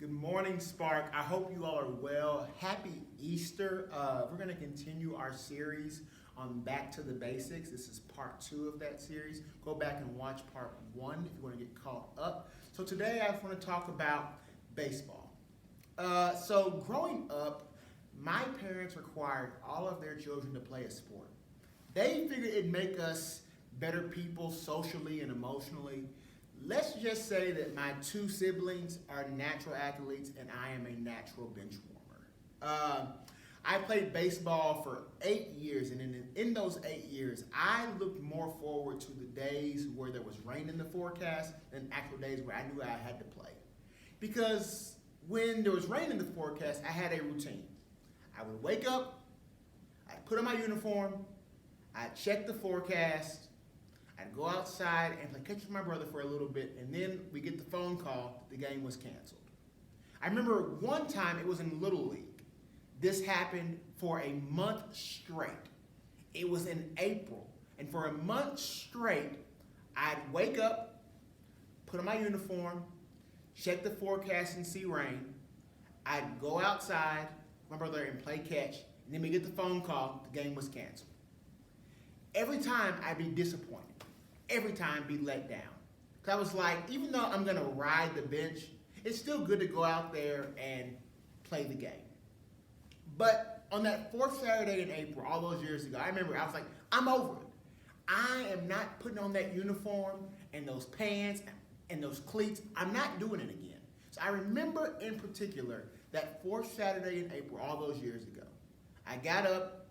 Good morning, Spark. I hope you all are well. Happy Easter. We're going to continue our series on Back to the Basics. This is part 2 of that series. Go back and watch part 1 if you want to get caught up. So today I want to talk about baseball. So growing up, my parents required all of their children to play a sport. They figured it'd make us better people socially and emotionally. Let's just say that my 2 siblings are natural athletes and I am a natural bench warmer. I played baseball for 8 years, and in those 8 years, I looked more forward to the days where there was rain in the forecast than actual days where I knew I had to play. Because when there was rain in the forecast, I had a routine. I would wake up, I'd put on my uniform, I'd check the forecast, I'd go outside and play catch with my brother for a little bit, and then we get the phone call that the game was canceled. I remember one time it was in Little League. This happened for a month straight. It was in April, and for a month straight, I'd wake up, put on my uniform, check the forecast and see rain. I'd go outside, my brother, and play catch, and then we get the phone call, the game was canceled. Every time I'd be disappointed. Every time be let down. Because I was like, even though I'm going to ride the bench, it's still good to go out there and play the game. But on that 4th Saturday in April, all those years ago, I remember I was like, I'm over it. I am not putting on that uniform and those pants and those cleats. I'm not doing it again. So I remember in particular that 4th Saturday in April, all those years ago. I got up,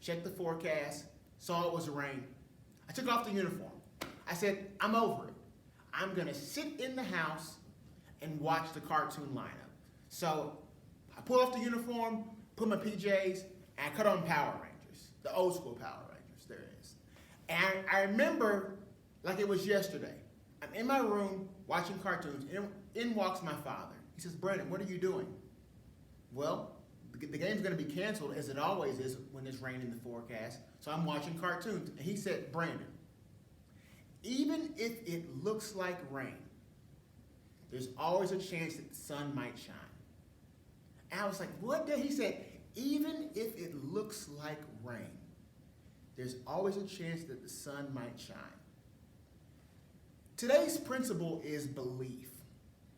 checked the forecast, saw it was rain. I took off the uniform. I said, I'm over it. I'm going to sit in the house and watch the cartoon lineup. So I pulled off the uniform, put my PJs, and I cut on Power Rangers, the old school Power Rangers there is. And I remember like it was yesterday. I'm in my room watching cartoons, and in walks my father. He says, Brandon, what are you doing? Well, the game's going to be canceled, as it always is when there's rain in the forecast. So I'm watching cartoons. And he said, Brandon, even if it looks like rain, there's always a chance that the sun might shine. And I was like, what? He said, even if it looks like rain, there's always a chance that the sun might shine. Today's principle is belief.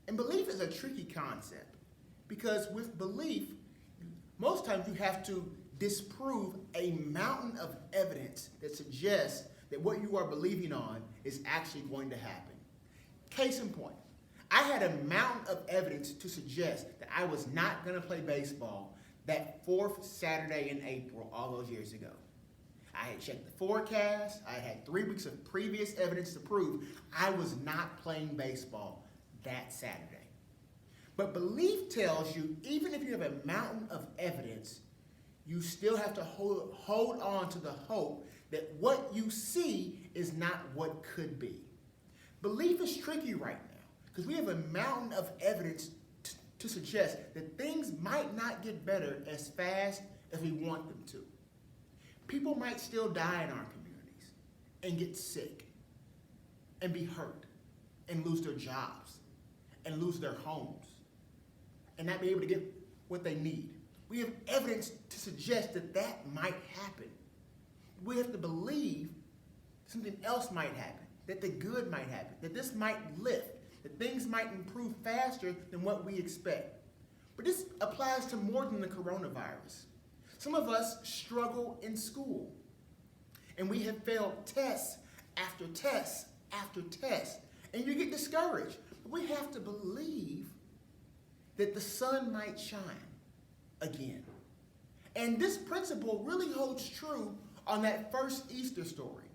And belief is a tricky concept because with belief, most times you have to disprove a mountain of evidence that suggests that what you are believing on is actually going to happen. Case in point, I had a mountain of evidence to suggest that I was not going to play baseball that 4th Saturday in April all those years ago. I had checked the forecast. I had 3 weeks of previous evidence to prove I was not playing baseball that Saturday. But belief tells you, even if you have a mountain of evidence, you still have to hold on to the hope that what you see is not what could be. Belief is tricky right now because we have a mountain of evidence to suggest that things might not get better as fast as we want them to. People might still die in our communities and get sick and be hurt and lose their jobs and lose their homes and not be able to get what they need. We have evidence to suggest that that might happen. We have to believe something else might happen, that the good might happen, that this might lift, that things might improve faster than what we expect. But this applies to more than the coronavirus. Some of us struggle in school, and we have failed tests after tests after tests, and you get discouraged. But we have to believe that the sun might shine again. And this principle really holds true on that first Easter story.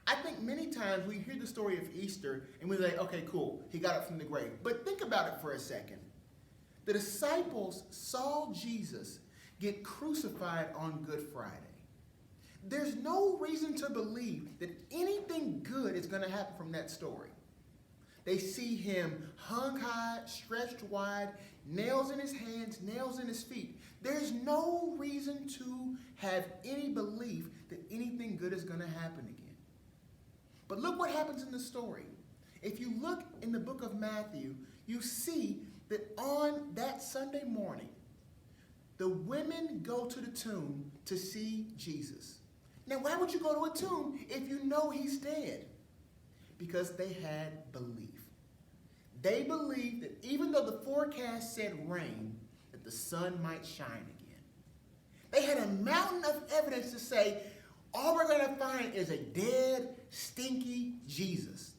I think many times we hear the story of Easter and we're like, okay, cool, he got up from the grave. But think about it for a second. The disciples saw Jesus get crucified on Good Friday. There's no reason to believe that anything good is going to happen from that story. They see him hung high, stretched wide, nails in his hands, nails in his feet. There's no reason to have any belief that anything good is going to happen again. But look what happens in the story. If you look in the book of Matthew, you see that on that Sunday morning, the women go to the tomb to see Jesus. Now, why would you go to a tomb if you know he's dead? Because they had belief. They believed that even though the forecast said rain, that the sun might shine again. They had a mountain of evidence to say, all we're going to find is a dead, stinky Jesus.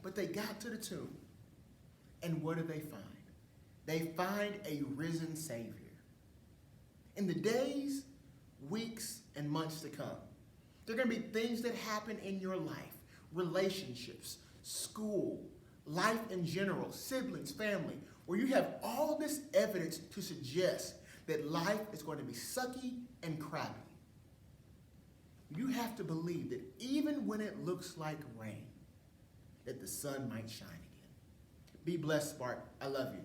But they got to the tomb, and what do they find? They find a risen Savior. In the days, weeks, and months to come, there are going to be things that happen in your life, relationships, school, life in general, siblings, family, where you have all this evidence to suggest that life is going to be sucky and crappy. You have to believe that even when it looks like rain, that the sun might shine again. Be blessed, Spark. I love you.